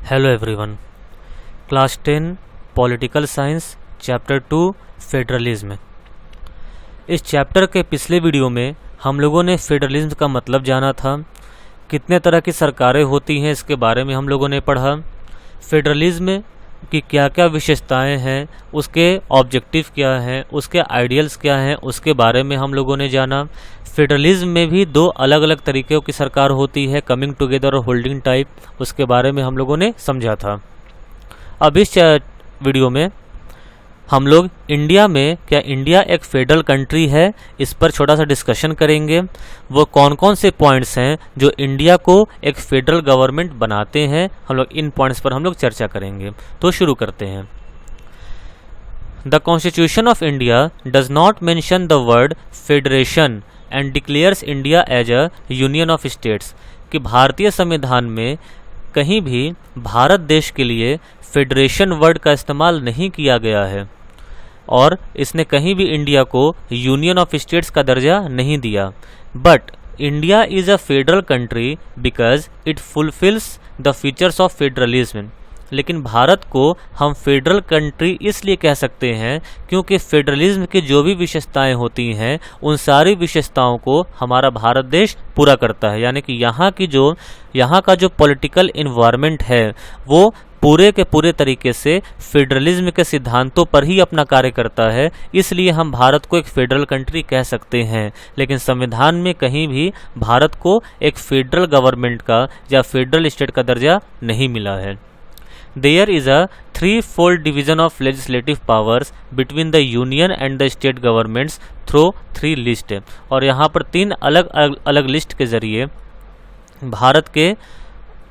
Hello everyone. Class 10 political science chapter 2 federalism. इस chapter के पिछले वीडियो में हम लोगों ने फेडरलिज्म का मतलब जाना था, कितने तरह की सरकारें होती हैं इसके बारे में हम लोगों ने पढ़ा, फेडरलिज्म की क्या क्या विशेषताएं हैं, उसके ऑब्जेक्टिव क्या हैं, उसके आइडियल्स क्या हैं, उसके बारे में हम लोगों ने जाना। फेडरलिज्म में भी दो अलग अलग तरीक़ों की सरकार होती है, कमिंग टुगेदर और होल्डिंग टाइप, उसके बारे में हम लोगों ने समझा था। अब इस वीडियो में हम लोग इंडिया में, क्या इंडिया एक फेडरल कंट्री है, इस पर छोटा सा डिस्कशन करेंगे। वो कौन कौन से पॉइंट्स हैं जो इंडिया को एक फेडरल गवर्नमेंट बनाते हैं, हम लोग इन पॉइंट्स पर हम लोग चर्चा करेंगे। तो शुरू करते हैं। The constitution of India does not mention the word federation and declares India as a union of states. कि भारतीय संविधान में कहीं भी भारत देश के लिए फेडरेशन वर्ड का इस्तेमाल नहीं किया गया है और इसने कहीं भी इंडिया को यूनियन ऑफ स्टेट्स का दर्जा नहीं दिया। But India is a federal country because it fulfils the features of federalism. लेकिन भारत को हम फेडरल कंट्री इसलिए कह सकते हैं क्योंकि फेडरलिज्म की जो भी विशेषताएं होती हैं उन सारी विशेषताओं को हमारा भारत देश पूरा करता है। यानी कि यहाँ का जो पॉलिटिकल इन्वायरमेंट है वो पूरे के पूरे तरीके से फेडरलिज्म के सिद्धांतों पर ही अपना कार्य करता है, इसलिए हम भारत को एक फेडरल कंट्री कह सकते हैं। लेकिन संविधान में कहीं भी भारत को एक फेडरल गवर्नमेंट का या फेडरल स्टेट का दर्जा नहीं मिला है। There is a threefold division of legislative powers between the union and the state governments through 3 list. और यहाँ पर 3 अलग अलग लिस्ट के ज़रिए भारत के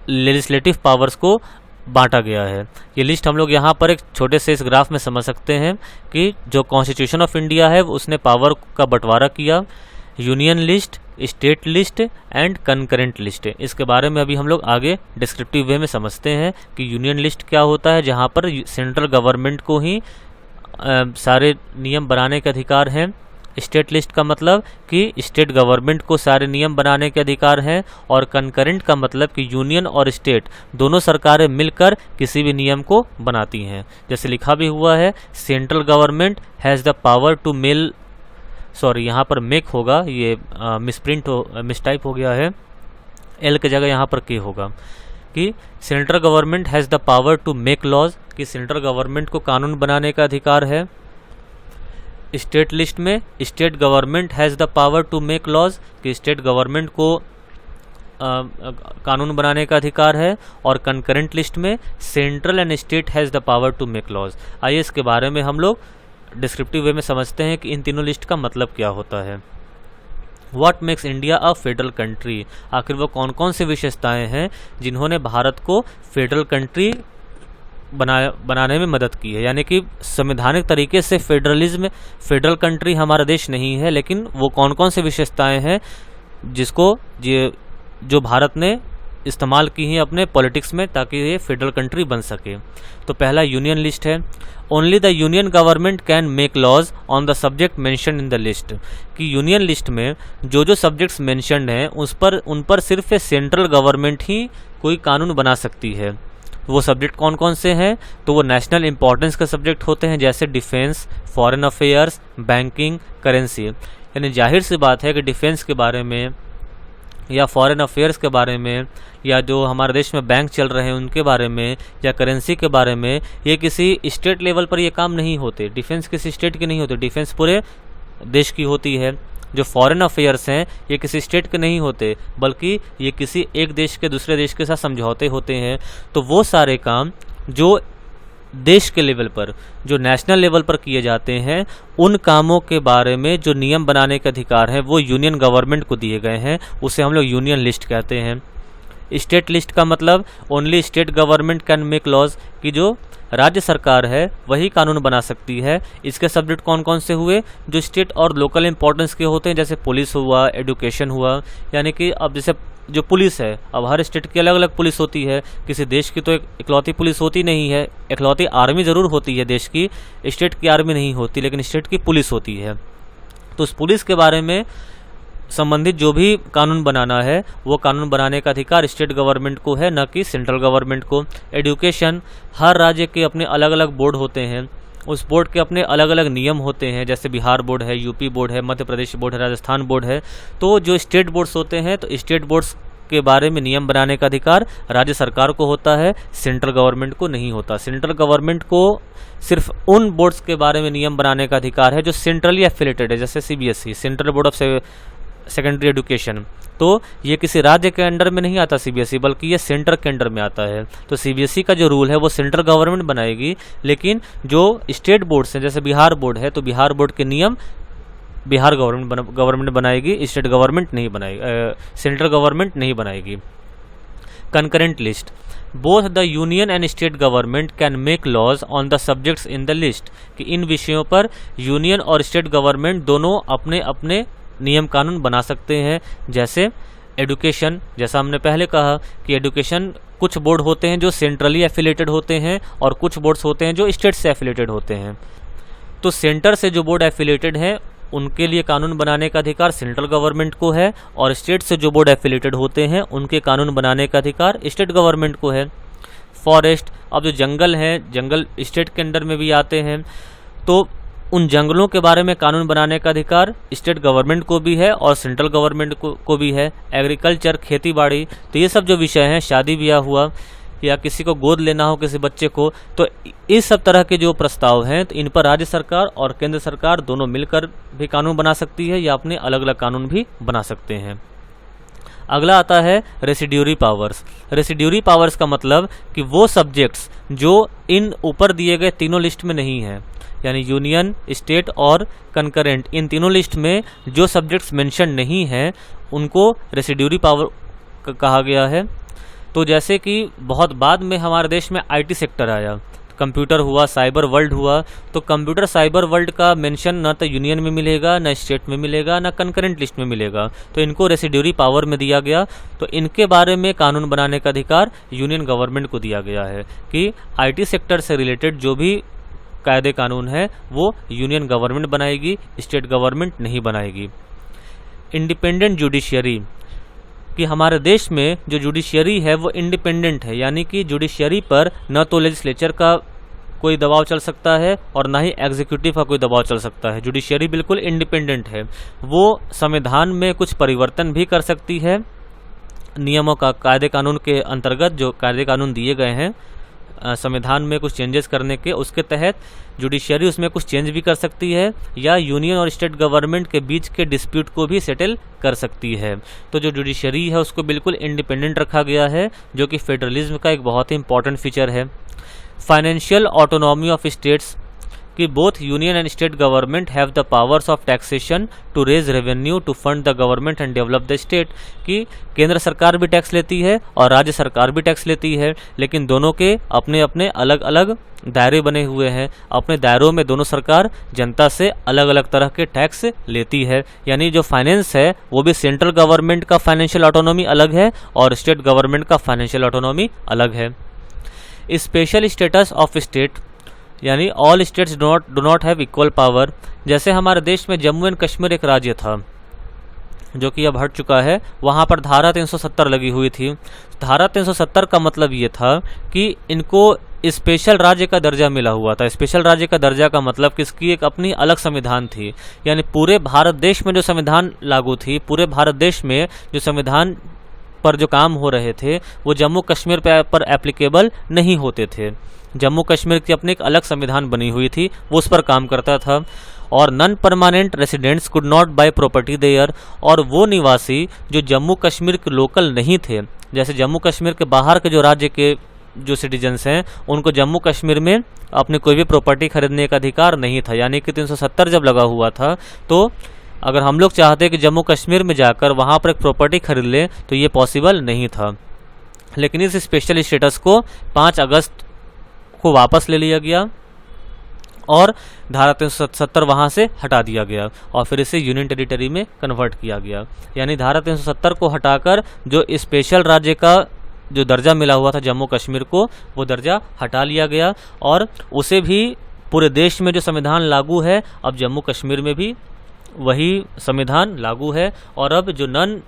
लेजिस्लेटिव पावर्स को बांटा गया है। ये लिस्ट हम लोग यहाँ पर एक छोटे से इस ग्राफ में समझ सकते हैं कि जो कॉन्स्टिट्यूशन ऑफ इंडिया है उसने पावर का बंटवारा किया, union list, state list and concurrent list. इसके बारे में अभी हम लोग आगे डिस्क्रिप्टिव वे में समझते हैं कि यूनियन लिस्ट क्या होता है, जहाँ पर सेंट्रल गवर्नमेंट को ही सारे नियम बनाने के अधिकार हैं। स्टेट लिस्ट का मतलब कि स्टेट गवर्नमेंट को सारे नियम बनाने के अधिकार हैं, और कंकरेंट का मतलब कि यूनियन और स्टेट दोनों सरकारें मिलकर किसी भी नियम को बनाती हैं। जैसे लिखा भी हुआ है, central government has the power to यहाँ पर मेक होगा, ये मिसटाइप हो गया है, एल के जगह यहाँ पर के होगा, कि central government has the power to make laws, कि सेंट्रल गवर्नमेंट को कानून बनाने का अधिकार है। स्टेट लिस्ट में state government has the power to make laws, कि स्टेट गवर्नमेंट को कानून बनाने का अधिकार है। और कंकरेंट लिस्ट में central and state has the power to make laws. आइए इसके बारे में हम लोग डिस्क्रिप्टिव वे में समझते हैं कि इन तीनों लिस्ट का मतलब क्या होता है। What makes India a federal country, आखिर वो कौन कौन सी विशेषताएं हैं जिन्होंने भारत को फेडरल कंट्री बनाने में मदद की है। यानी कि संवैधानिक तरीके से फेडरल कंट्री हमारा देश नहीं है, लेकिन वो कौन कौन सी विशेषताएं हैं जिसको जो भारत ने इस्तेमाल की हैं अपने पॉलिटिक्स में ताकि ये फेडरल कंट्री बन सके। तो पहला यूनियन लिस्ट है। Only the union government can make laws on the subject mentioned in the list, कि यूनियन लिस्ट में जो सब्जेक्ट्स मेंशन्ड हैं उन पर सिर्फ सेंट्रल गवर्नमेंट ही कोई कानून बना सकती है। वो सब्जेक्ट कौन कौन से हैं, तो वो नेशनल इंपॉर्टेंस के सब्जेक्ट होते हैं, जैसे defence, foreign affairs, banking, currency. यानी जाहिर सी बात है कि डिफेंस के बारे में या फॉरेन अफेयर्स के बारे में या जो हमारे देश में बैंक चल रहे हैं उनके बारे में या करेंसी के बारे में, ये किसी स्टेट लेवल पर ये काम नहीं होते। डिफेंस किसी स्टेट की नहीं होती, डिफेंस पूरे देश की होती है। जो फॉरेन अफेयर्स हैं ये किसी स्टेट के नहीं होते, बल्कि ये किसी एक देश के दूसरे देश के साथ समझौते होते हैं। तो वो सारे काम जो देश के लेवल पर, जो नेशनल लेवल पर किए जाते हैं, उन कामों के बारे में जो नियम बनाने के अधिकार हैं वो यूनियन गवर्नमेंट को दिए गए हैं, उसे हम लोग यूनियन लिस्ट कहते हैं। स्टेट लिस्ट का मतलब only state government can make laws, कि जो राज्य सरकार है वही कानून बना सकती है। इसके सब्जेक्ट कौन कौन से हुए, जो स्टेट और लोकल इंपॉर्टेंस के होते हैं, जैसे पुलिस हुआ, एजुकेशन हुआ। यानी कि अब जैसे जो पुलिस है, अब हर स्टेट की अलग अलग पुलिस होती है, किसी देश की तो एक इकलौती पुलिस होती नहीं है। इकलौती आर्मी ज़रूर होती है देश की, स्टेट की आर्मी नहीं होती, लेकिन स्टेट की पुलिस होती है। तो उस पुलिस के बारे में संबंधित जो भी कानून बनाना है वो कानून बनाने का अधिकार स्टेट गवर्नमेंट को है, न कि सेंट्रल गवर्नमेंट को। एजुकेशन, हर राज्य के अपने अलग अलग बोर्ड होते हैं, उस बोर्ड के अपने अलग अलग नियम होते हैं, जैसे बिहार बोर्ड है, यूपी बोर्ड है, मध्य प्रदेश बोर्ड है, राजस्थान बोर्ड है। तो जो स्टेट बोर्ड्स होते हैं, तो स्टेट बोर्ड्स के बारे में नियम बनाने का अधिकार राज्य सरकार को होता है, सेंट्रल गवर्नमेंट को नहीं होता। सेंट्रल गवर्नमेंट को सिर्फ उन बोर्ड्स के बारे में नियम बनाने का अधिकार है जो सेंट्रली एफिलेटेड है, जैसे CBSE, central board of secondary education. तो ये किसी राज्य के अंडर में नहीं आता सीबीएसई, बल्कि ये सेंटर के अंडर में आता है। तो सीबीएसई का जो रूल है वो सेंट्रल गवर्नमेंट बनाएगी, लेकिन जो स्टेट बोर्ड्स हैं, जैसे बिहार बोर्ड है, तो बिहार बोर्ड के नियम बिहार गवर्नमेंट बनाएगी, स्टेट गवर्नमेंट नहीं बनाएगी, सेंट्रल गवर्नमेंट नहीं बनाएगी। Concurrent list, both the union and state government can make laws on the subjects in the list, कि इन विषयों पर यूनियन और स्टेट गवर्नमेंट दोनों अपने अपने नियम कानून बना सकते हैं। जैसे एजुकेशन, जैसा हमने पहले कहा कि एजुकेशन कुछ बोर्ड होते हैं जो सेंट्रली एफिलेटेड होते हैं और कुछ बोर्ड्स होते हैं जो स्टेट से एफिलेटेड होते हैं। तो सेंटर से जो बोर्ड एफिलेटेड हैं उनके लिए कानून बनाने का अधिकार सेंट्रल गवर्नमेंट को है, और स्टेट से जो बोर्ड एफिलेटेड होते हैं उनके कानून बनाने का अधिकार स्टेट गवर्नमेंट को है। फॉरेस्ट, अब जो जंगल हैं, जंगल स्टेट के अंडर में भी आते हैं, तो उन जंगलों के बारे में कानून बनाने का अधिकार स्टेट गवर्नमेंट को भी है और सेंट्रल गवर्नमेंट को भी है। एग्रीकल्चर, खेती बाड़ी, तो ये सब जो विषय हैं, शादी ब्याह हुआ या किसी को गोद लेना हो किसी बच्चे को, तो इस सब तरह के जो प्रस्ताव हैं, तो इन पर राज्य सरकार और केंद्र सरकार दोनों मिलकर भी कानून बना सकती है या अपने अलग अलग कानून भी बना सकते हैं। अगला आता है रेसिड्यूरी पावर्स। रेसिड्यूरी पावर्स का मतलब कि वो सब्जेक्ट्स जो इन ऊपर दिए गए तीनों लिस्ट में नहीं है, यानी यूनियन, स्टेट और कंकरेंट, इन तीनों लिस्ट में जो सब्जेक्ट्स मेंशन नहीं हैं उनको रेसिड्यूरी पावर कहा गया है। तो जैसे कि बहुत बाद में हमारे देश में आईटी सेक्टर आया, कंप्यूटर हुआ, साइबर वर्ल्ड हुआ, तो कंप्यूटर साइबर वर्ल्ड का मेंशन ना तो यूनियन में मिलेगा, ना स्टेट में मिलेगा, ना कंकरेंट लिस्ट में मिलेगा, तो इनको रेसिड्यूरी पावर में दिया गया। तो इनके बारे में कानून बनाने का अधिकार यूनियन गवर्नमेंट को दिया गया है कि आईटी सेक्टर से रिलेटेड जो भी कायदे कानून है वो यूनियन गवर्नमेंट बनाएगी, स्टेट गवर्नमेंट नहीं बनाएगी। इंडिपेंडेंट जुडिशियरी, कि हमारे देश में जो जुडिशियरी है वो इंडिपेंडेंट है, यानी कि जुडिशियरी पर न तो लेजिस्लेचर का कोई दबाव चल सकता है और ना ही एग्जीक्यूटिव का कोई दबाव चल सकता है। जुडिशियरी बिल्कुल इंडिपेंडेंट है, वो संविधान में कुछ परिवर्तन भी कर सकती है, नियमों का कायदे कानून के अंतर्गत जो कायदे कानून दिए गए हैं संविधान में कुछ चेंजेस करने के, उसके तहत जुडिशियरी उसमें कुछ चेंज भी कर सकती है या यूनियन और स्टेट गवर्नमेंट के बीच के डिस्प्यूट को भी सेटल कर सकती है। तो जो जुडिशियरी है उसको बिल्कुल इंडिपेंडेंट रखा गया है, जो कि फेडरलिज्म का एक बहुत ही इंपॉर्टेंट फीचर है। फाइनेंशियल ऑटोनॉमी ऑफ स्टेट्स, कि both union and state government have the powers of taxation to raise revenue to fund the government and develop the state, कि केंद्र सरकार भी टैक्स लेती है और राज्य सरकार भी टैक्स लेती है, लेकिन दोनों के अपने अपने अलग अलग दायरे बने हुए हैं। अपने दायरों में दोनों सरकार जनता से अलग अलग तरह के टैक्स लेती है, यानी जो फाइनेंस है वो भी सेंट्रल गवर्नमेंट का फाइनेंशियल ऑटोनॉमी अलग है और स्टेट गवर्नमेंट का फाइनेंशियल ऑटोनॉमी अलग है। स्पेशल स्टेटस ऑफ स्टेट, यानी all states do not have equal power. जैसे हमारे देश में जम्मू एंड कश्मीर एक राज्य था जो कि अब हट चुका है, वहाँ पर धारा 370 लगी हुई थी। धारा 370 का मतलब ये था कि इनको स्पेशल राज्य का दर्जा मिला हुआ था। स्पेशल राज्य का दर्जा का मतलब कि इसकी एक अपनी अलग संविधान थी, यानी पूरे भारत देश में जो संविधान लागू थी, पूरे भारत देश में जो संविधान पर जो काम हो रहे थे वो जम्मू कश्मीर पर एप्लीकेबल नहीं होते थे। जम्मू कश्मीर की अपनी एक अलग संविधान बनी हुई थी, वो उस पर काम करता था। और non permanent residents could not buy property there, और वो निवासी जो जम्मू कश्मीर के लोकल नहीं थे, जैसे जम्मू कश्मीर के बाहर के जो राज्य के जो सिटीजन्स हैं उनको जम्मू कश्मीर में अपने कोई भी प्रॉपर्टी खरीदने का अधिकार नहीं था। यानी कि 370 जब लगा हुआ था तो अगर हम लोग चाहते कि जम्मू कश्मीर में जाकर वहाँ पर एक प्रॉपर्टी खरीद लें तो ये पॉसिबल नहीं था। लेकिन इस स्पेशल स्टेटस को 5 अगस्त को वापस ले लिया गया और धारा 370 वहाँ से हटा दिया गया और फिर इसे यूनियन टेरिटरी में कन्वर्ट किया गया। यानी धारा 370 को हटाकर जो स्पेशल राज्य का जो दर्जा मिला हुआ था जम्मू कश्मीर को, वो दर्जा हटा लिया गया और उसे भी पूरे देश में जो संविधान लागू है अब जम्मू कश्मीर में भी वही संविधान लागू है। और अब जो नॉन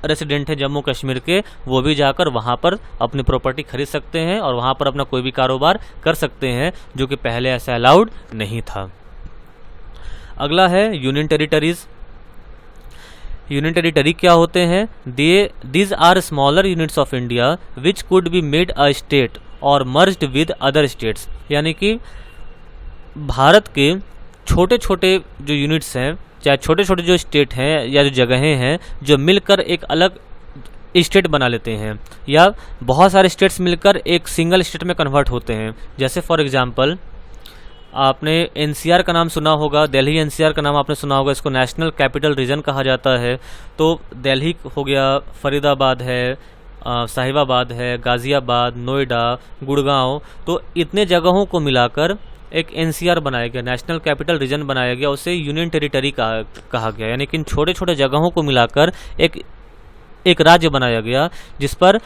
रेसिडेंट है जम्मू कश्मीर के, वो भी जाकर वहाँ पर अपनी प्रॉपर्टी खरीद सकते हैं और वहाँ पर अपना कोई भी कारोबार कर सकते हैं, जो कि पहले ऐसा अलाउड नहीं था। अगला है यूनियन टेरिटरीज। यूनियन टेरिटरी क्या होते हैं? These are smaller units of India which could be made a state or merged with other states. यानी कि भारत के छोटे छोटे जो यूनिट्स हैं, चाहे छोटे छोटे जो स्टेट हैं या जो जगहें हैं, जो मिलकर एक अलग स्टेट बना लेते हैं, या बहुत सारे स्टेट्स मिलकर एक सिंगल स्टेट में कन्वर्ट होते हैं। जैसे फॉर एग्जांपल आपने एनसीआर का नाम सुना होगा, दिल्ली एनसीआर का नाम आपने सुना होगा, इसको नेशनल कैपिटल रीजन कहा जाता है। तो दिल्ली हो गया, फरीदाबाद है, साहिबाबाद है, गाज़ियाबाद, नोएडा, गुड़गांव, तो इतने जगहों को मिलाकर एक एनसीआर बनाया गया, नेशनल कैपिटल रीजन बनाया गया, उसे यूनियन टेरिटरी कहा गया। यानी कि इन छोटे छोटे जगहों को मिलाकर एक राज्य बनाया गया, जिस पर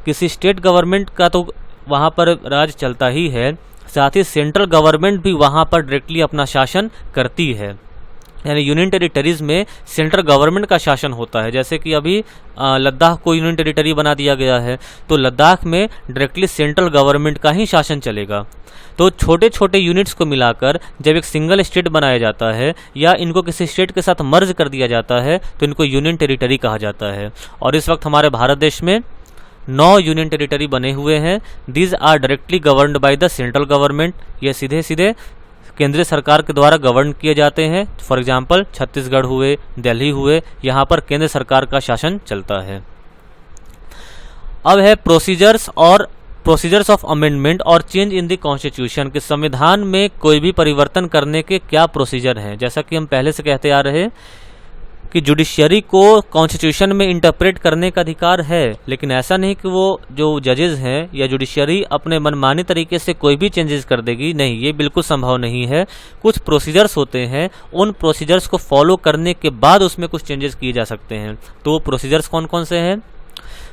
किसी स्टेट गवर्नमेंट का तो वहाँ पर राज चलता ही है, साथ ही सेंट्रल गवर्नमेंट भी वहाँ पर डायरेक्टली अपना शासन करती है। यानी यूनियन टेरिटरीज में सेंट्रल गवर्नमेंट का शासन होता है। जैसे कि अभी लद्दाख को यूनियन टेरिटरी बना दिया गया है, तो लद्दाख में डायरेक्टली सेंट्रल गवर्नमेंट का ही शासन चलेगा। तो छोटे छोटे यूनिट्स को मिलाकर जब एक सिंगल स्टेट बनाया जाता है या इनको किसी स्टेट के साथ मर्ज कर दिया जाता है, तो इनको यूनियन टेरिटरी कहा जाता है। और इस वक्त हमारे भारत देश में 9 यूनियन टेरिटरी बने हुए हैं। These are directly governed by the central government. ये सीधे सीधे केंद्रीय सरकार के द्वारा गवर्न किए जाते हैं। फॉर एग्जांपल छत्तीसगढ़ हुए, दिल्ली हुए, यहाँ पर केंद्र सरकार का शासन चलता है। अब है प्रोसीजर्स ऑफ अमेंडमेंट और चेंज इन द कॉन्स्टिट्यूशन, के संविधान में कोई भी परिवर्तन करने के क्या प्रोसीजर हैं। जैसा कि हम पहले से कहते आ रहे कि जुडिशियरी को कॉन्स्टिट्यूशन में इंटरप्रेट करने का अधिकार है, लेकिन ऐसा नहीं कि वो जो जजेस हैं या जुडिशियरी अपने मनमानी तरीके से कोई भी चेंजेस कर देगी। नहीं, ये बिल्कुल संभव नहीं है। कुछ प्रोसीजर्स होते हैं, उन प्रोसीजर्स को फॉलो करने के बाद उसमें कुछ चेंजेस किए जा सकते हैं। तो प्रोसीजर्स कौन कौन से हैं?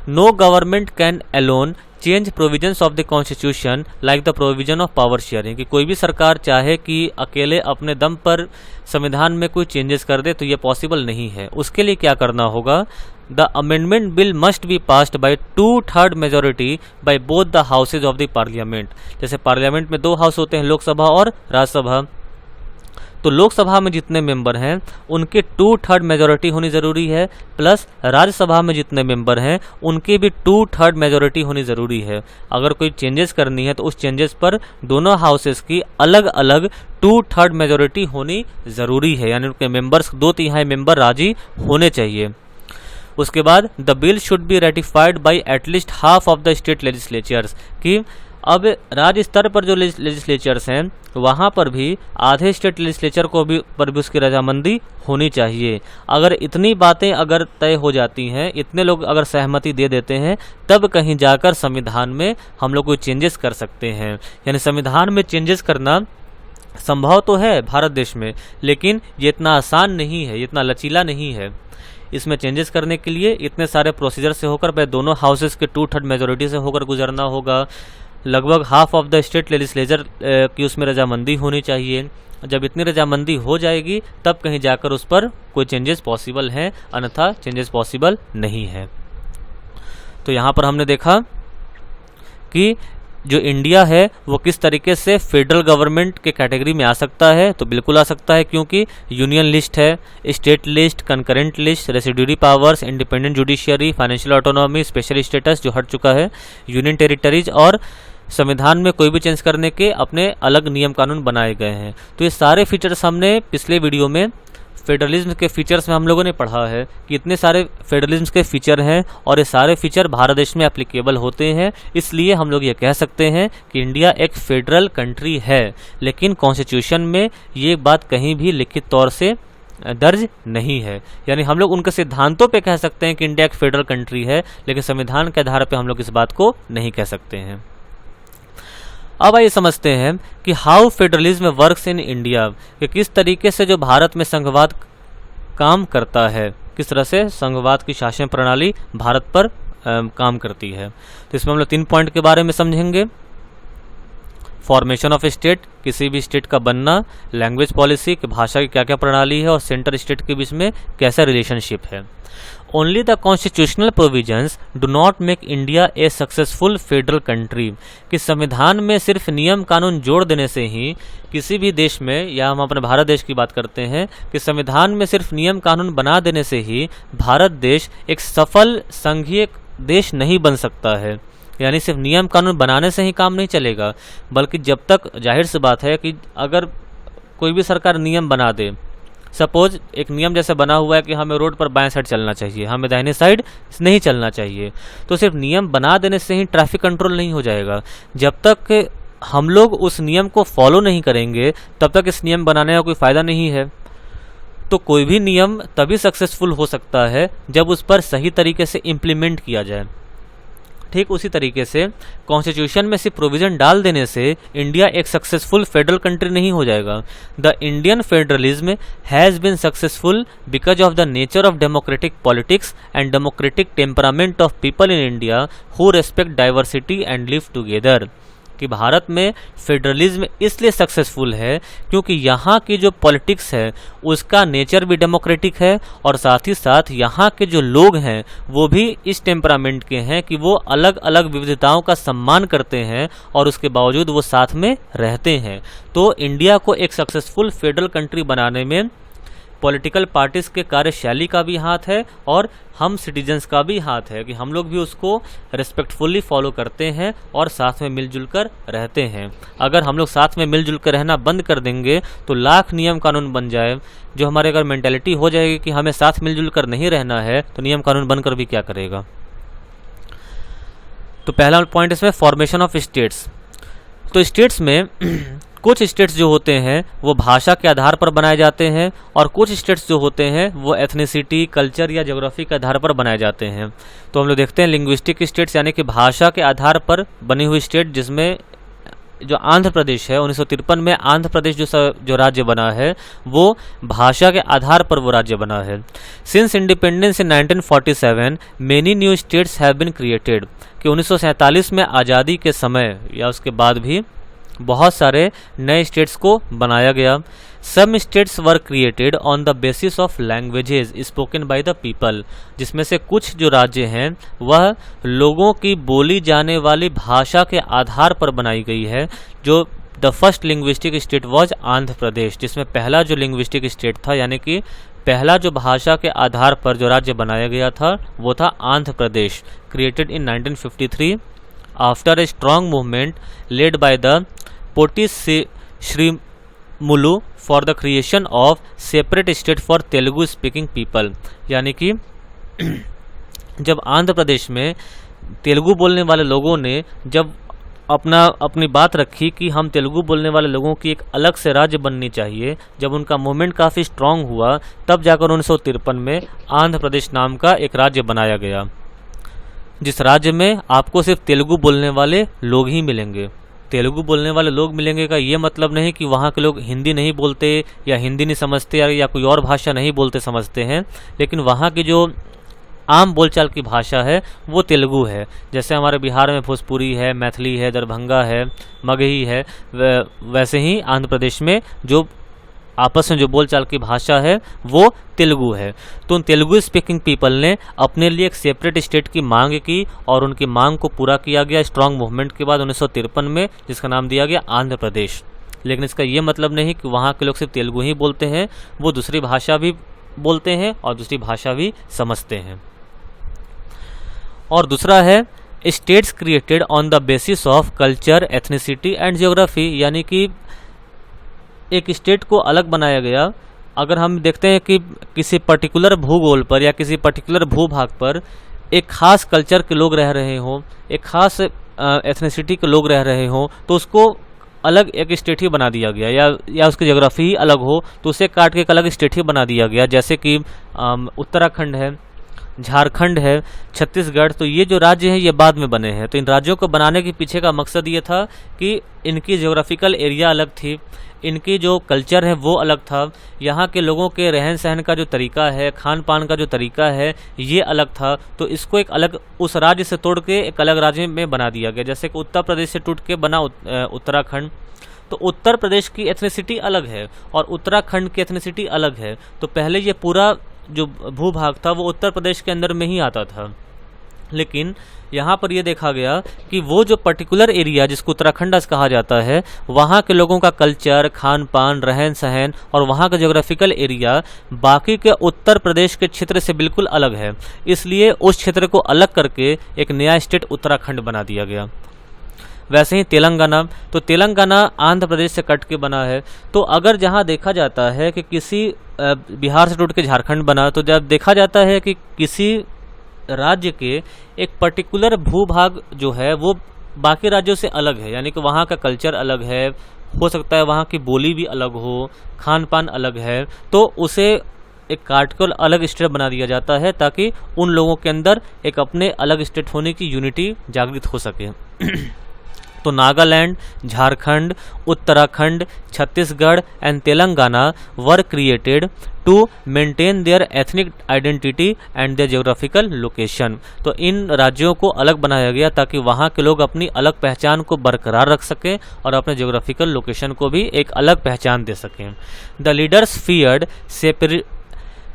No government can alone change provisions of the constitution like the provision of power sharing, कि कोई भी सरकार चाहे कि अकेले अपने दम पर संविधान में कोई चेंजेस कर दे, तो ये पॉसिबल नहीं है। उसके लिए क्या करना होगा? The amendment bill must be passed by 2/3 majority by both the houses of the parliament. जैसे पार्लियामेंट में 2 हाउस होते हैं, लोकसभा और राज्यसभा। तो लोकसभा में जितने मेंबर हैं उनके 2/3 मेजोरिटी होनी ज़रूरी है, प्लस राज्यसभा में जितने मेंबर हैं उनके भी 2/3 मेजोरिटी होनी ज़रूरी है। अगर कोई चेंजेस करनी है तो उस चेंजेस पर दोनों हाउसेस की अलग अलग 2/3 मेजोरिटी होनी ज़रूरी है, यानी उनके मेंबर्स 2/3 मेंबर राजी होने चाहिए। उसके बाद the bill should be ratified by at least half of the state legislatures, कि अब राज्य स्तर पर जो लेजिस्लेचर्स हैं वहाँ पर भी आधे स्टेट लेजिस्लेचर को भी पर भी उसकी रजामंदी होनी चाहिए। अगर इतनी बातें अगर तय हो जाती हैं, इतने लोग अगर सहमति दे देते हैं, तब कहीं जाकर संविधान में हम लोग कोई चेंजेस कर सकते हैं। यानी संविधान में चेंजेस करना संभव तो है भारत देश में, लेकिन ये इतना आसान नहीं है, ये इतना लचीला नहीं है। इसमें चेंजेस करने के लिए इतने सारे प्रोसीजर से होकर पहले दोनों हाउसेस के 2/3 मेजोरिटी से होकर गुजरना होगा। लगभग half of the state legislature की उसमें रजामंदी होनी चाहिए। जब इतनी रजामंदी हो जाएगी तब कहीं जाकर उस पर कोई चेंजेस पॉसिबल हैं, अन्यथा चेंजेस पॉसिबल नहीं है। तो यहाँ पर हमने देखा कि जो इंडिया है वो किस तरीके से फेडरल गवर्नमेंट के कैटेगरी में आ सकता है। तो बिल्कुल आ सकता है, क्योंकि यूनियन लिस्ट है, state list, concurrent list, residuary powers, independent judiciary, financial autonomy, special status जो हट चुका है, यूनियन टेरिटरीज, और संविधान में कोई भी चेंज करने के अपने अलग नियम कानून बनाए गए हैं। तो ये सारे फीचर्स हमने पिछले वीडियो में फेडरलिज्म के फीचर्स में हम लोगों ने पढ़ा है कि इतने सारे फेडरलिज्म के फीचर हैं और ये सारे फीचर भारत देश में एप्लीकेबल होते हैं। इसलिए हम लोग ये कह सकते हैं कि इंडिया एक फेडरल कंट्री है, लेकिन कॉन्स्टिट्यूशन में ये बात कहीं भी लिखित तौर से दर्ज नहीं है। यानी हम लोग उनके सिद्धांतों पे कह सकते हैं कि इंडिया एक फेडरल कंट्री है, लेकिन संविधान के आधार पर हम लोग इस बात को नहीं कह सकते हैं। अब आइए समझते हैं कि how federalism works in India, कि किस तरीके से जो भारत में संघवाद काम करता है, किस तरह से संघवाद की शासन प्रणाली भारत पर काम करती है। तो इसमें हम लोग 3 पॉइंट के बारे में समझेंगे। फॉर्मेशन ऑफ स्टेट, किसी भी स्टेट का बनना, लैंग्वेज पॉलिसी कि भाषा की क्या क्या प्रणाली है और सेंटर स्टेट के बीच में कैसा रिलेशनशिप है। Only the constitutional provisions do not make India A successful federal country, कि संविधान में सिर्फ नियम कानून जोड़ देने से ही किसी भी देश में, या हम अपने भारत देश की बात करते हैं कि संविधान में सिर्फ नियम कानून बना देने से ही भारत देश एक सफल संघीय देश नहीं बन सकता है। यानी सिर्फ नियम कानून बनाने से ही काम नहीं चलेगा, बल्कि जब तक, जाहिर सी बात है कि अगर कोई भी सरकार नियम बना दे, सपोज एक नियम जैसे बना हुआ है कि हमें रोड पर बाएं साइड चलना चाहिए, हमें दाहिने साइड नहीं चलना चाहिए, तो सिर्फ नियम बना देने से ही ट्रैफिक कंट्रोल नहीं हो जाएगा। जब तक हम लोग उस नियम को फॉलो नहीं करेंगे तब तक इस नियम बनाने का कोई फ़ायदा नहीं है। तो कोई भी नियम तभी सक्सेसफुल हो सकता है जब उस पर सही तरीके से इम्प्लीमेंट किया जाए। ठीक उसी तरीके से कॉन्स्टिट्यूशन में सिर्फ प्रोविजन डाल देने से इंडिया एक सक्सेसफुल फेडरल कंट्री नहीं हो जाएगा। The Indian federalism has been successful because of the nature of democratic politics and democratic temperament of people in India who respect diversity and live together, कि भारत में federalism इसलिए successful है क्योंकि यहाँ की जो पॉलिटिक्स है उसका नेचर भी डेमोक्रेटिक है और साथ ही साथ यहाँ के जो लोग हैं वो भी इस टेम्परामेंट के हैं कि वो अलग अलग विविधताओं का सम्मान करते हैं और उसके बावजूद वो साथ में रहते हैं। तो इंडिया को एक सक्सेसफुल फेडरल कंट्री बनाने में पॉलिटिकल पार्टीज के कार्यशैली का भी हाथ है और हम सिटीजन्स का भी हाथ है कि हम लोग भी उसको रिस्पेक्टफुली फॉलो करते हैं और साथ में मिलजुल कर रहते हैं। अगर हम लोग साथ में मिलजुल कर रहना बंद कर देंगे तो लाख नियम कानून बन जाए, जो हमारे अगर मेंटेलिटी हो जाएगी कि हमें साथ मिलजुल कर नहीं रहना है तो नियम कानून बनकर भी क्या करेगा। तो पहला पॉइंट इसमें फॉर्मेशन ऑफ स्टेट्स। तो स्टेट्स में कुछ स्टेट्स जो होते हैं वो भाषा के आधार पर बनाए जाते हैं और कुछ स्टेट्स जो होते हैं वो एथनिसिटी, कल्चर या ज्योग्राफी के आधार पर बनाए जाते हैं। तो हम लोग देखते हैं लिंग्विस्टिक स्टेट्स यानी कि भाषा के आधार पर बनी हुई स्टेट, जिसमें जो आंध्र प्रदेश है 1953 में आंध्र प्रदेश जो राज्य बना है वो भाषा के आधार पर वो राज्य बना है। Since independence in 1947 many new states have been created, कि 1947 में आज़ादी के समय या उसके बाद भी बहुत सारे नए स्टेट्स को बनाया गया। Some states were created on the basis of languages spoken by the people, जिसमें से कुछ जो राज्य हैं वह लोगों की बोली जाने वाली भाषा के आधार पर बनाई गई है। जो the first linguistic state was Andhra Pradesh, जिसमें पहला जो लिंग्विस्टिक स्टेट था यानी कि पहला जो भाषा के आधार पर जो राज्य बनाया गया था वो था Andhra Pradesh, created in 1953 after a strong movement led by the Potti Sriramulu for the creation of separate state for Telugu speaking people. यानी कि जब आंध्र प्रदेश में तेलुगु बोलने वाले लोगों ने जब अपनी बात रखी कि हम तेलुगु बोलने वाले लोगों की एक अलग से राज्य बननी चाहिए, जब उनका मूवमेंट काफ़ी स्ट्रांग हुआ तब जाकर 1953 में आंध्र प्रदेश नाम का एक राज्य बनाया गया, जिस राज्य में आपको सिर्फ तेलुगु बोलने वाले लोग ही मिलेंगे। तेलुगु बोलने वाले लोग मिलेंगे का ये मतलब नहीं कि वहाँ के लोग हिंदी नहीं बोलते या हिंदी नहीं समझते या कोई और भाषा नहीं बोलते समझते हैं, लेकिन वहाँ की जो आम बोलचाल की भाषा है वो तेलुगु है। जैसे हमारे बिहार में भोजपुरी है, मैथिली है, दरभंगा है, मगही है, वैसे ही आंध्र प्रदेश में जो आपस में जो बोलचाल की भाषा है वो तेलुगु है। तो उन तेलुगु स्पीकिंग पीपल ने अपने लिए एक सेपरेट स्टेट की मांग की और उनकी मांग को पूरा किया गया स्ट्रॉन्ग मूवमेंट के बाद 1953 में, जिसका नाम दिया गया आंध्र प्रदेश। लेकिन इसका ये मतलब नहीं कि वहाँ के लोग सिर्फ तेलुगु ही बोलते हैं, वो दूसरी भाषा भी बोलते हैं और दूसरी भाषा भी समझते हैं। और दूसरा है states created on the basis of culture, ethnicity and geography, यानी कि एक स्टेट को अलग बनाया गया। अगर हम देखते हैं कि किसी पर्टिकुलर भूगोल पर या किसी पर्टिकुलर भूभाग पर एक खास कल्चर के लोग रह रहे हों, एक खास एथनिसिटी के लोग रह रहे हों, तो उसको अलग एक स्टेट ही बना दिया गया, या उसकी ज्योग्राफी ही अलग हो तो उसे काट के एक अलग स्टेट ही बना दिया गया। जैसे कि उत्तराखंड है, झारखंड है, छत्तीसगढ़, तो ये जो राज्य हैं ये बाद में बने हैं। तो इन राज्यों को बनाने के पीछे का मकसद ये था कि इनकी ज्योग्राफिकल एरिया अलग थी, इनकी जो कल्चर है वो अलग था, यहाँ के लोगों के रहन सहन का जो तरीका है, खान पान का जो तरीका है ये अलग था। तो इसको एक अलग उस राज्य से तोड़ के एक अलग राज्य में बना दिया गया। जैसे कि उत्तर प्रदेश से टूट के बना उत्तराखंड, तो उत्तर प्रदेश की एथनिसिटी अलग है और उत्तराखंड की एथनिसिटी अलग है। तो पहले ये पूरा जो भूभाग था वो उत्तर प्रदेश के अंदर में ही आता था, लेकिन यहाँ पर ये देखा गया कि वो जो पर्टिकुलर एरिया जिसको उत्तराखंड कहा जाता है, वहाँ के लोगों का कल्चर, खान पान, रहन सहन और वहाँ का ज्योग्राफिकल एरिया बाकी के उत्तर प्रदेश के क्षेत्र से बिल्कुल अलग है। इसलिए उस क्षेत्र को अलग करके एक नया स्टेट उत्तराखंड बना दिया गया। वैसे ही तेलंगाना, तो तेलंगाना आंध्र प्रदेश से कट के बना है। तो अगर जहाँ देखा जाता है कि किसी बिहार से टूट के झारखंड बना, तो जब देखा जाता है कि किसी राज्य के एक पर्टिकुलर भूभाग जो है वो बाकी राज्यों से अलग है, यानी कि वहाँ का कल्चर अलग है, हो सकता है वहाँ की बोली भी अलग हो, खान पान अलग है, तो उसे एक काट कर अलग स्टेट बना दिया जाता है ताकि उन लोगों के अंदर एक अपने अलग स्टेट होने की यूनिटी जागृत हो सके। तो Nagaland, Jharkhand, Uttarakhand, Chhattisgarh and Telangana were created to maintain their ethnic identity and their geographical location. तो इन राज्यों को अलग बनाया गया ताकि वहाँ के लोग अपनी अलग पहचान को बरकरार रख सकें और अपने ज्योग्राफिकल लोकेशन को भी एक अलग पहचान दे सकें। The leaders feared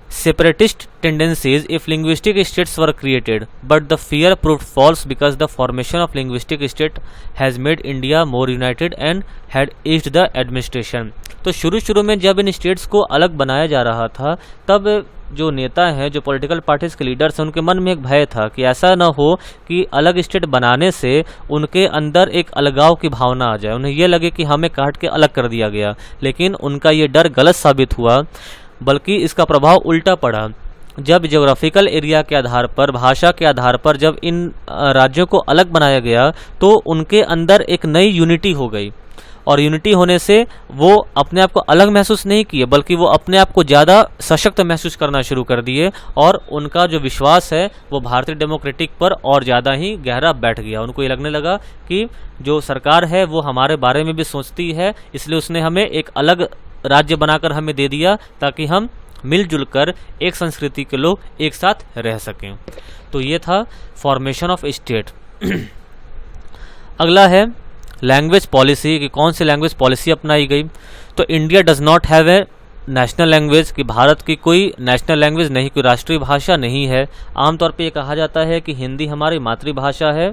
separatist tendencies if linguistic states were created, but the fear proved false because the formation of linguistic state has made India more united and had eased the administration। तो शुरू में जब इन states को अलग बनाया जा रहा था, तब जो नेता हैं, जो पॉलिटिकल पार्टीज के लीडर्स हैं, उनके मन में एक भय था कि ऐसा न हो कि अलग स्टेट बनाने से उनके अंदर एक अलगाव की भावना आ जाए, उन्हें यह लगे कि हमें काट के अलग कर दिया गया। लेकिन उनका ये डर गलत साबित हुआ, बल्कि इसका प्रभाव उल्टा पड़ा। जब ज्योग्राफिकल एरिया के आधार पर, भाषा के आधार पर जब इन राज्यों को अलग बनाया गया, तो उनके अंदर एक नई यूनिटी हो गई और यूनिटी होने से वो अपने आप को अलग महसूस नहीं किए, बल्कि वो अपने आप को ज़्यादा सशक्त महसूस करना शुरू कर दिए और उनका जो विश्वास है वो भारतीय डेमोक्रेटिक पर और ज़्यादा ही गहरा बैठ गया। उनको ये लगने लगा कि जो सरकार है वो हमारे बारे में भी सोचती है, इसलिए उसने हमें एक अलग राज्य बनाकर हमें दे दिया ताकि हम मिलजुल कर एक संस्कृति के लोग एक साथ रह सकें। तो ये था फॉर्मेशन ऑफ स्टेट। अगला है लैंग्वेज पॉलिसी, कि कौन सी लैंग्वेज पॉलिसी अपनाई गई। तो India does not have a national language, कि भारत की कोई नेशनल लैंग्वेज नहीं, कोई राष्ट्रीय भाषा नहीं है। आमतौर पे ये कहा जाता है कि हिंदी हमारी मातृभाषा है,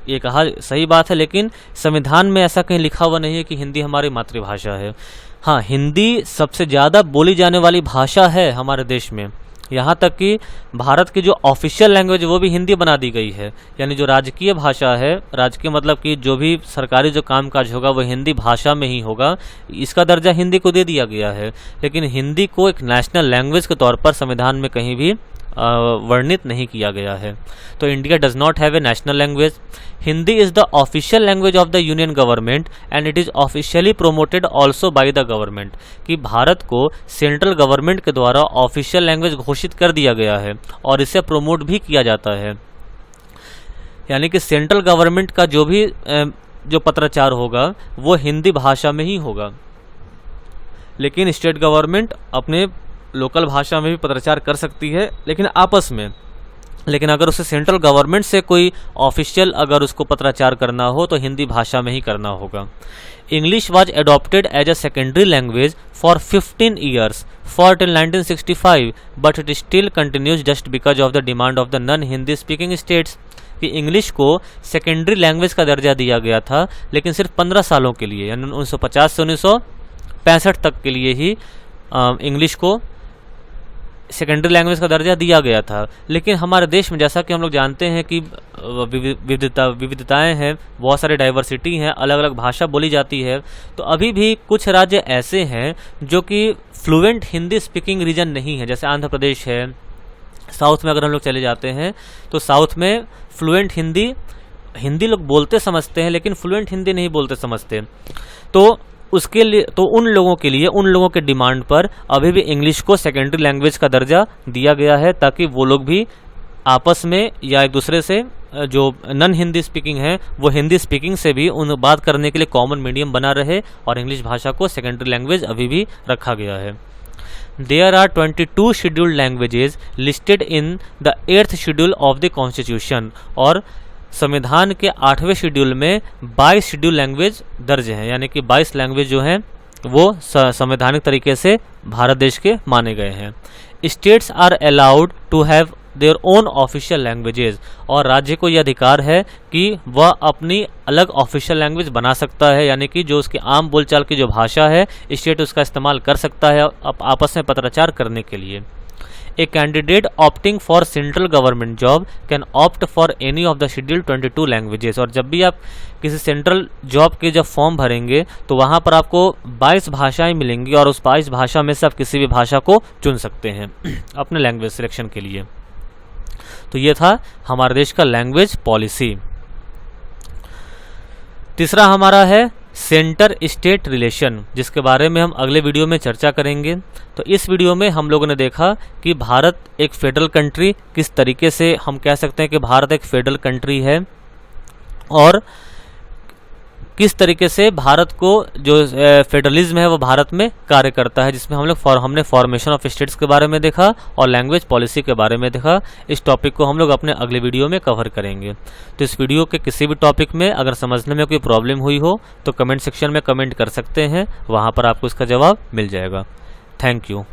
ये कहा सही बात है, लेकिन संविधान में ऐसा कहीं लिखा हुआ नहीं है कि हिंदी हमारी मातृभाषा है। हाँ, हिंदी सबसे ज़्यादा बोली जाने वाली भाषा है हमारे देश में, यहाँ तक कि भारत की जो ऑफिशियल लैंग्वेज वो भी हिंदी बना दी गई है। यानी जो राजकीय भाषा है, राजकीय मतलब कि जो भी सरकारी जो कामकाज होगा वो हिंदी भाषा में ही होगा, इसका दर्जा हिंदी को दे दिया गया है। लेकिन हिंदी को एक नेशनल लैंग्वेज के तौर पर संविधान में कहीं भी वर्णित नहीं किया गया है। तो India does not have a national language. Hindi is the official language of the union government and it is officially promoted also by the government, कि भारत को सेंट्रल गवर्नमेंट के द्वारा ऑफिशियल लैंग्वेज घोषित कर दिया गया है और इसे प्रमोट भी किया जाता है। यानी कि सेंट्रल गवर्नमेंट का जो भी जो पत्राचार होगा वो हिंदी भाषा में ही होगा, लेकिन स्टेट गवर्नमेंट अपने लोकल भाषा में भी पत्राचार कर सकती है, लेकिन आपस में। लेकिन अगर उसे सेंट्रल गवर्नमेंट से कोई ऑफिशियल अगर उसको पत्राचार करना हो तो हिंदी भाषा में ही करना होगा। English was adopted as a secondary language for 15 years for till 1965, but it still continues just because of the demand of the non Hindi speaking states. कि इंग्लिश को सेकेंडरी लैंग्वेज का दर्जा दिया गया था, लेकिन सिर्फ 15 सालों के लिए, यानी 1950 से 1965 तक के लिए ही इंग्लिश को सेकेंडरी लैंग्वेज का दर्जा दिया गया था। लेकिन हमारे देश में जैसा कि हम लोग जानते हैं कि विविधताएं हैं, बहुत सारे डाइवर्सिटी हैं, अलग अलग भाषा बोली जाती है। तो अभी भी कुछ राज्य ऐसे हैं जो कि फ्लुएंट हिंदी स्पीकिंग रीजन नहीं है, जैसे आंध्र प्रदेश है। साउथ में अगर हम लोग चले जाते हैं तो साउथ में फ्लुएंट हिंदी लोग बोलते समझते हैं, लेकिन फ्लुएंट हिंदी नहीं बोलते समझते। तो उसके लिए, तो उन लोगों के लिए, उन लोगों के डिमांड पर अभी भी इंग्लिश को सेकेंडरी लैंग्वेज का दर्जा दिया गया है, ताकि वो लोग भी आपस में या एक दूसरे से जो नॉन हिंदी स्पीकिंग है वो हिंदी स्पीकिंग से भी उन बात करने के लिए कॉमन मीडियम बना रहे, और इंग्लिश भाषा को सेकेंडरी लैंग्वेज अभी भी रखा गया है। There are 22 scheduled languages listed in the 8th schedule of the Constitution, और संविधान के 8वें शेड्यूल में 22 शेड्यूल लैंग्वेज दर्ज हैं, यानी कि 22 लैंग्वेज जो हैं वो संवैधानिक तरीके से भारत देश के माने गए हैं। States are allowed to have their own official languages, और राज्य को यह अधिकार है कि वह अपनी अलग ऑफिशियल लैंग्वेज बना सकता है, यानी कि जो उसकी आम बोलचाल की जो भाषा है स्टेट उसका इस्तेमाल कर सकता है आपस में पत्राचार करने के लिए। A candidate opting for central government job can opt for any of the scheduled 22 languages, और जब भी आप किसी सेंट्रल जॉब के जब फॉर्म भरेंगे तो वहाँ पर आपको 22 भाषाएं मिलेंगी, और उस 22 भाषा में से आप किसी भी भाषा को चुन सकते हैं अपने लैंग्वेज सिलेक्शन के लिए। तो ये था हमारे देश का लैंग्वेज पॉलिसी। तीसरा हमारा है सेंटर स्टेट रिलेशन, जिसके बारे में हम अगले वीडियो में चर्चा करेंगे। तो इस वीडियो में हम लोगों ने देखा कि भारत एक फेडरल कंट्री, किस तरीके से हम कह सकते हैं कि भारत एक फेडरल कंट्री है, और किस तरीके से भारत को जो फेडरलिज्म है वो भारत में कार्य करता है, जिसमें हमने फॉर्मेशन ऑफ स्टेट्स के बारे में देखा और लैंग्वेज पॉलिसी के बारे में देखा। इस टॉपिक को हम लोग अपने अगले वीडियो में कवर करेंगे। तो इस वीडियो के किसी भी टॉपिक में अगर समझने में कोई प्रॉब्लम हुई हो तो कमेंट सेक्शन में कमेंट कर सकते हैं, वहाँ पर आपको इसका जवाब मिल जाएगा। Thank you.